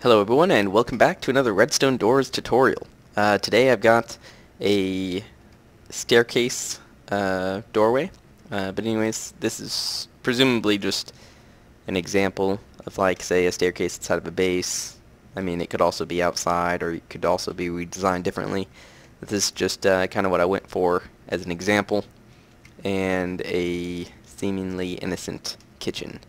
Hello everyone and welcome back to another redstone doors tutorial. Today I've got a staircase doorway, but anyways, this is presumably just an example of, like, say, a staircase inside of a base. I mean, it could also be outside, or it could also be redesigned differently. This is just kind of what I went for as an example, and a seemingly innocent kitchen.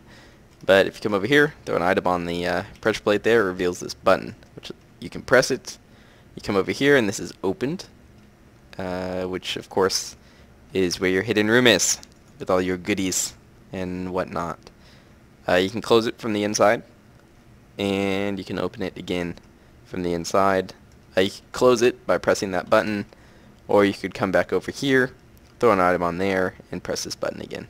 But if you come over here, throw an item on the pressure plate there, it reveals this button, which you can press it. You come over here and this is opened, which of course is where your hidden room is, with all your goodies and whatnot. You can close it from the inside, and you can open it again from the inside. You can close it by pressing that button, or you could come back over here, throw an item on there, and press this button again.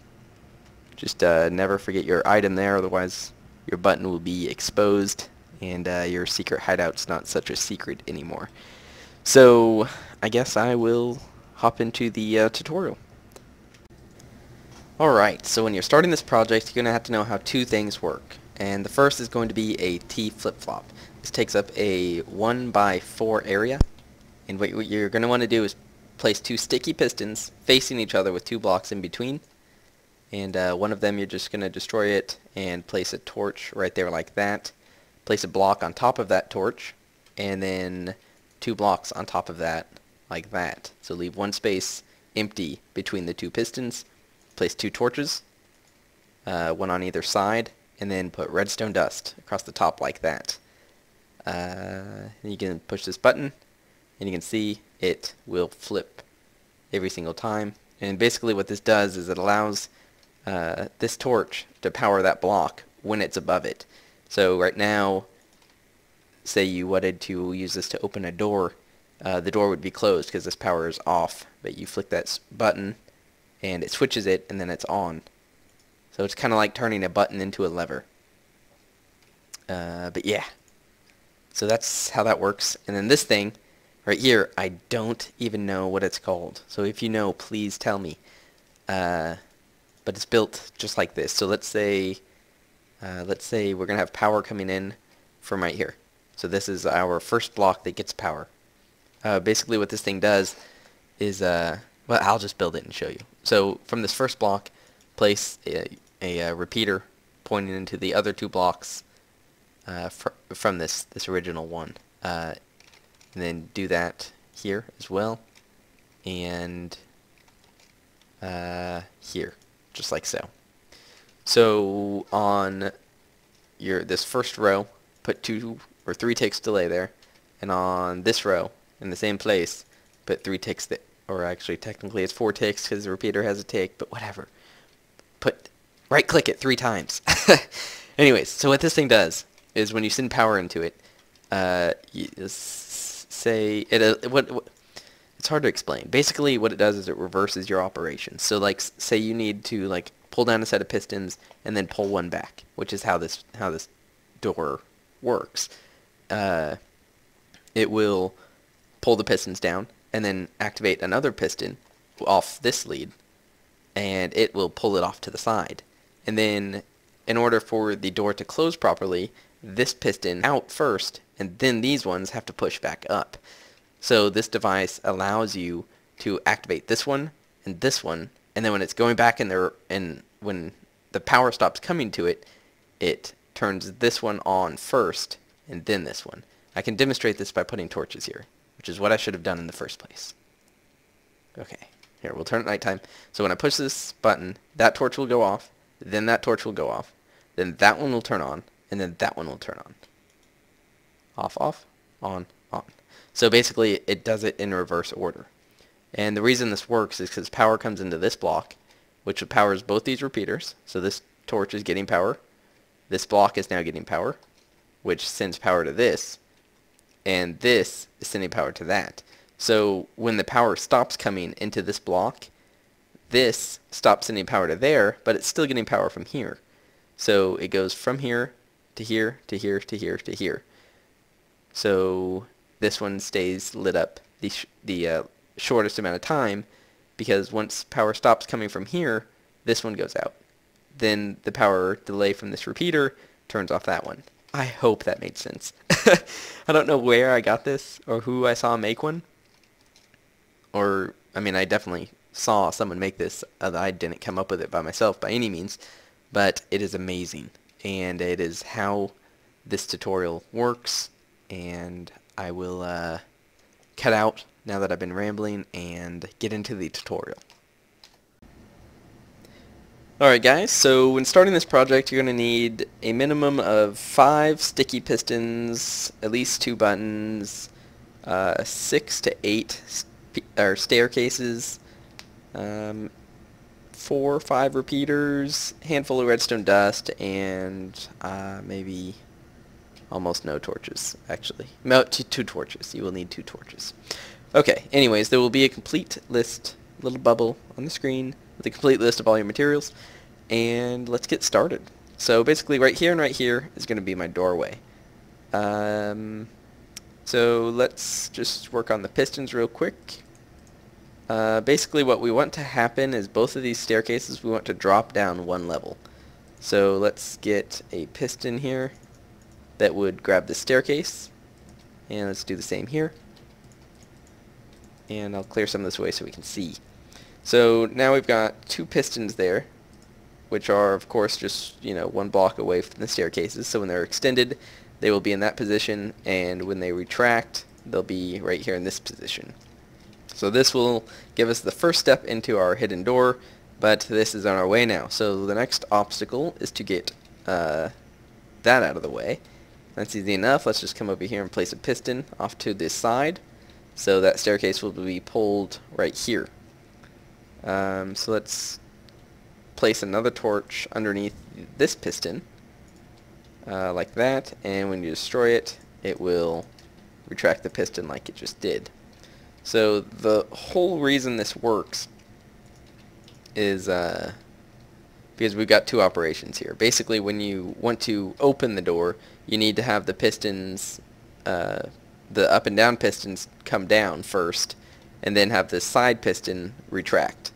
Just never forget your item there, otherwise your button will be exposed and your secret hideout's not such a secret anymore. So I guess I will hop into the tutorial. Alright, so when you're starting this project, you're going to have to know how two things work. And the first is going to be a T flip-flop. This takes up a 1x4 area, and what you're going to want to do is place two sticky pistons facing each other with two blocks in between. And one of them, you're just going to destroy it and place a torch right there like that. Place a block on top of that torch, and then two blocks on top of that like that. So leave one space empty between the two pistons. Place two torches, one on either side, and then put redstone dust across the top like that. And you can push this button, and you can see it will flip every single time. And basically what this does is it allows this torch to power that block when it's above it. So right now, say you wanted to use this to open a door, the door would be closed because this power is off, but you flick that button and it switches it and then it's on. So it's kind of like turning a button into a lever. But yeah, so that's how that works. And then this thing right here, I don't even know what it's called, so if you know, please tell me. But it's built just like this. So let's say we're gonna have power coming in from right here. So this is our first block that gets power. Basically what this thing does is, well, I'll just build it and show you. So from this first block, place a repeater pointing into the other two blocks from this original one. And then do that here as well, and here, just like so. So on this first row, put 2 or 3 ticks delay there, and on this row, in the same place, put 3 ticks, or actually technically it's 4 ticks because the repeater has a tick, but whatever. Right click it 3 times. Anyways, so what this thing does is when you send power into it, it's hard to explain. Basically what it does is it reverses your operation. So like, say you need to like pull down a set of pistons and then pull one back, which is how this door works. It will pull the pistons down and then activate another piston off this lead, and it will pull it off to the side. And then in order for the door to close properly, this piston out first, and then these ones have to push back up. So this device allows you to activate this one, and then when it's going back in there, and when the power stops coming to it, it turns this one on first, and then this one. I can demonstrate this by putting torches here, which is what I should have done in the first place. Okay, here, we'll turn it nighttime. So when I push this button, that torch will go off, then that torch will go off, then that one will turn on, and then that one will turn on. Off, off, on, on. So basically it does it in reverse order. And the reason this works is because power comes into this block, which powers both these repeaters. So this torch is getting power. This block is now getting power, which sends power to this. And this is sending power to that. So when the power stops coming into this block, this stops sending power to there, but it's still getting power from here. So it goes from here to here to here to here to here. So this one stays lit up the shortest amount of time, because once power stops coming from here, this one goes out. Then the power delay from this repeater turns off that one. I hope that made sense. I don't know where I got this or who I saw make one. Or, I mean, I definitely saw someone make this. I didn't come up with it by myself by any means. But it is amazing. And it is how this tutorial works. And I will cut out now that I've been rambling and get into the tutorial. Alright guys, so when starting this project you're going to need a minimum of 5 sticky pistons, at least 2 buttons, 6 to 8 staircases, 4 or 5 repeaters, handful of redstone dust, and maybe almost no torches, actually. No, 2 torches. You will need 2 torches. Okay, anyways, there will be a complete list, little bubble on the screen, with a complete list of all your materials, and let's get started. So basically right here and right here is going to be my doorway. So let's just work on the pistons real quick. Basically what we want to happen is both of these staircases we want to drop down 1 level. So let's get a piston here that would grab the staircase, and let's do the same here. And I'll clear some of this away so we can see. So now we've got 2 pistons there, which are of course just 1 block away from the staircases. So when they're extended, they will be in that position, and when they retract, they'll be right here in this position. So this will give us the first step into our hidden door, but this is on our way now. So the next obstacle is to get that out of the way. That's easy enough. Let's just come over here and place a piston off to this side, so that staircase will be pulled right here. So let's place another torch underneath this piston, like that, and when you destroy it, it will retract the piston like it just did. So the whole reason this works is because we've got 2 operations here. Basically, when you want to open the door, you need to have the pistons, the up and down pistons come down first, and then have the side piston retract.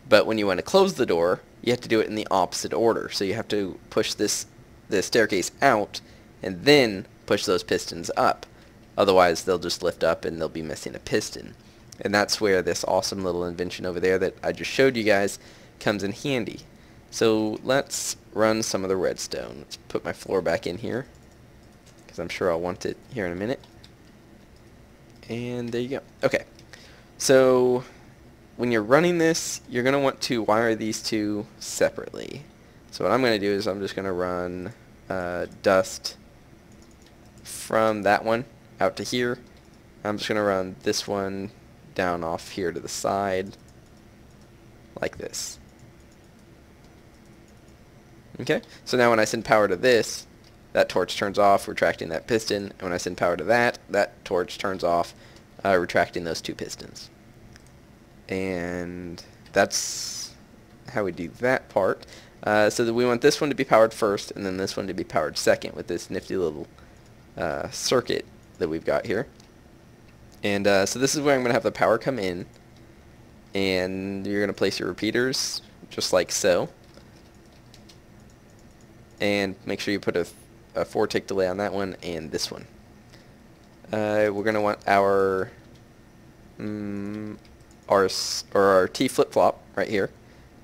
But when you want to close the door, you have to do it in the opposite order. So you have to push the staircase out and then push those pistons up. Otherwise they'll just lift up and they'll be missing a piston. And that's where this awesome little invention over there that I just showed you guys comes in handy. So let's run some of the redstone. Let's put my floor back in here, because I'm sure I'll want it here in a minute. And there you go. Okay, so when you're running this, you're going to want to wire these 2 separately. So what I'm going to do is I'm just going to run dust from that one out to here. I'm just going to run this one down off here to the side like this. Okay, so now when I send power to this, that torch turns off, retracting that piston, and when I send power to that, that torch turns off, retracting those 2 pistons. And that's how we do that part. So that we want this one to be powered first, and then this one to be powered second with this nifty little circuit that we've got here. And so this is where I'm going to have the power come in, and you're going to place your repeaters just like so. And make sure you put a 4 tick delay on that one and this one. We're going to want our T flip-flop right here.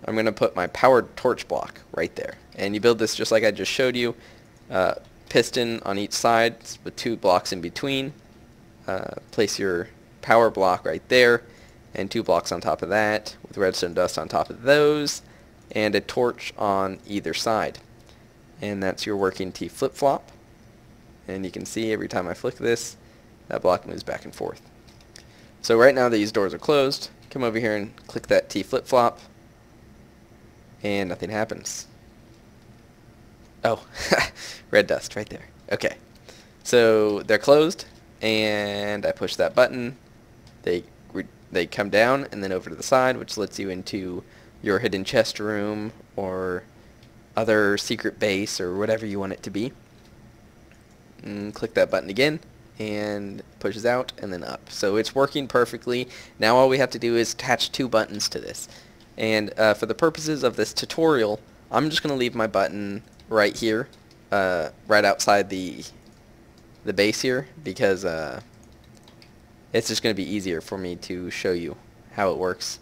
I'm going to put my powered torch block right there. And you build this just like I just showed you. Piston on each side with 2 blocks in between. Place your power block right there, and 2 blocks on top of that with redstone dust on top of those, and a torch on either side. And that's your working T flip-flop. And you can see every time I flick this, that block moves back and forth. So right now these doors are closed. Come over here and click that T flip-flop, and nothing happens. Oh, red dust right there. Okay, so they're closed, and I push that button. They come down and then over to the side, which lets you into your hidden chest room or other secret base or whatever you want it to be. And click that button again, and pushes out and then up. So it's working perfectly. Now all we have to do is attach 2 buttons to this. And for the purposes of this tutorial, I'm just going to leave my button right here, right outside the the base here because it's just going to be easier for me to show you how it works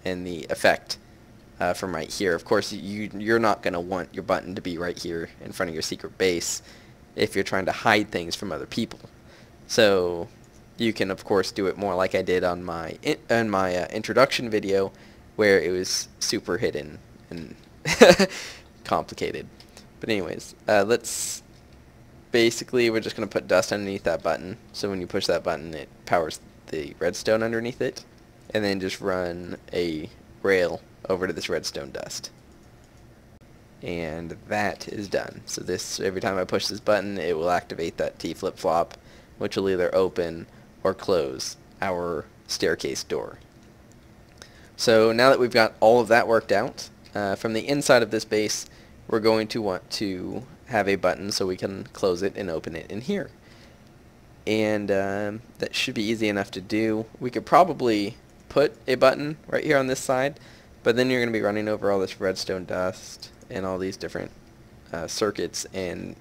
and the effect from right here. Of course, you're not going to want your button to be right here in front of your secret base if you're trying to hide things from other people. So you can, of course, do it more like I did on my introduction video, where it was super hidden and complicated. But anyways, basically we're just going to put dust underneath that button, so when you push that button it powers the redstone underneath it, and then just run a rail over to this redstone dust. And that is done. So this, every time I push this button, it will activate that T flip-flop, which will either open or close our staircase door. So now that we've got all of that worked out, from the inside of this base, we're going to want to have a button so we can close it and open it in here. And that should be easy enough to do. We could probably put a button right here on this side, but then you're going to be running over all this redstone dust and all these different circuits, and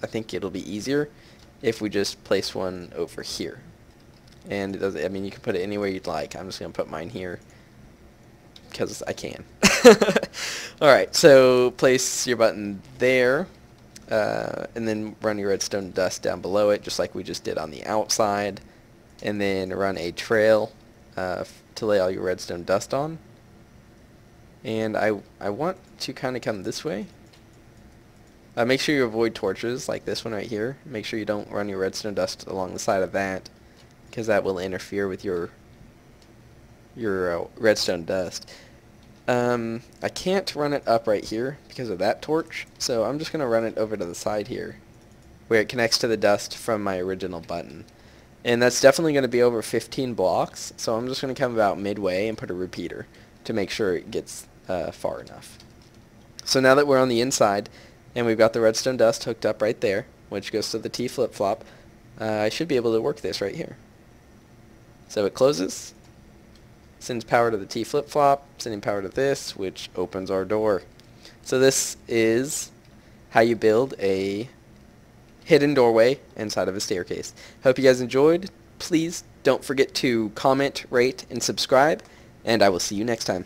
I think it'll be easier if we just place one over here. And it does, I mean, you can put it anywhere you'd like. I'm just going to put mine here because I can. Alright, so place your button there, and then run your redstone dust down below it, just like we just did on the outside, and then run a trail to lay all your redstone dust on. And I want to kind of come this way. Make sure you avoid torches like this one right here. Make sure you don't run your redstone dust along the side of that, because that will interfere with your redstone dust. I can't run it up right here because of that torch, so I'm just going to run it over to the side here where it connects to the dust from my original button. And that's definitely going to be over 15 blocks, so I'm just going to come about midway and put a repeater to make sure it gets far enough. So now that we're on the inside and we've got the redstone dust hooked up right there, which goes to the T flip-flop, I should be able to work this right here. So it closes, sends power to the T flip-flop, sending power to this, which opens our door. So this is how you build a hidden doorway inside of a staircase. Hope you guys enjoyed. Please don't forget to comment, rate, and subscribe, and I will see you next time.